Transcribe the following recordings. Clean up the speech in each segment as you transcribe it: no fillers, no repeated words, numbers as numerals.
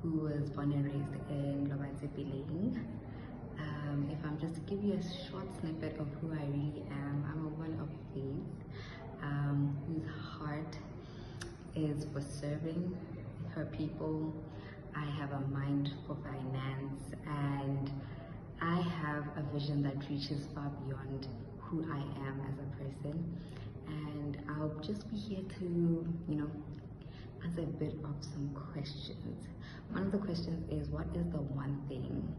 who was born and raised in Maatla. If I'm just to give you a short snippet of who I really am, I'm a woman of faith, whose heart is for serving her people. I have a mind for finance, and I have a vision that reaches far beyond who I am as a person. And I'll just be here to, answer a bit of some questions. One of the questions is, what is the one thing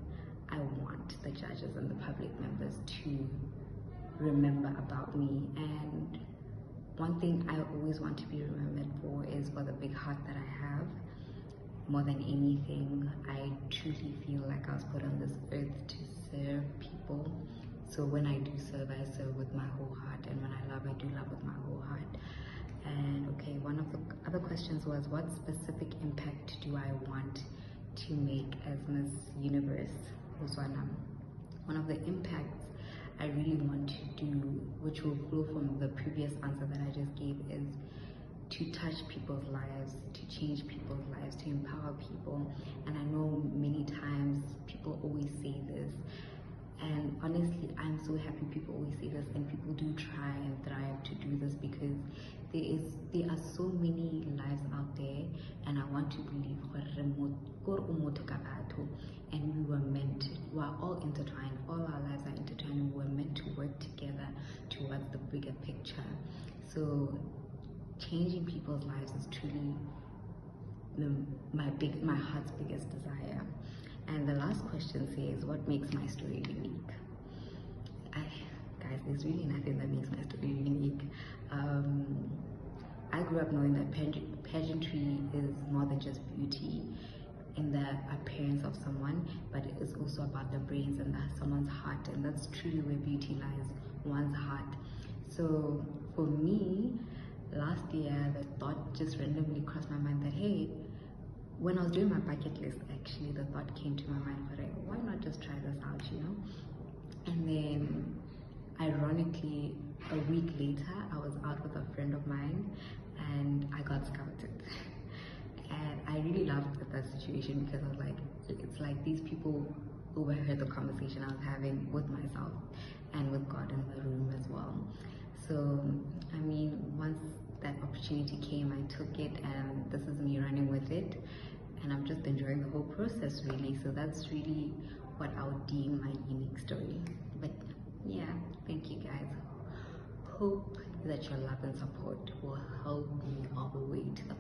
I want the judges and the public members to remember about me? And one thing I always want to be remembered for is for the big heart that I have. More than anything, I truly feel like I was put on this earth to serve people. So when I do serve, I serve with my whole heart, and when I love, I do love with my whole heart. And okay, one of the other questions was, what specific impact do I want to make as Miss Universe Botswana? One of the impacts I really want to do, which will flow from the previous answer that I just gave, is to touch people's lives, to change people's lives, to empower people. And I know many times people always say this, and honestly, I'm so happy people always say this, and people do try and thrive to do this, because there are so many lives out there, and I want to believe and we are all intertwined, all our lives are intertwined, and we were meant to work together towards the bigger picture. So changing people's lives is truly my heart's biggest desire. And the last question says, what makes my story unique? Guys, there's really nothing that makes my story unique. I grew up knowing that pageantry is more than just beauty in the appearance of someone, but it is also about the brains and someone's heart, and that's truly where beauty lies, one's heart. So for me, last year, the thought just randomly crossed my mind that, hey, when I was doing my bucket list, actually, the thought came to my mind, why not just try this out, And then, ironically, a week later, I was out with a friend of mine, and I got scouted. And I really laughed at that situation, because I was like, it's like these people overheard the conversation I was having with myself and with God in the room as well. So, I mean, once that opportunity came, I took it, and this is me running with it, and I'm just enjoying the whole process, really. So that's really what I would deem my unique story. But yeah, thank you guys. Hope that your love and support will help me all the way to the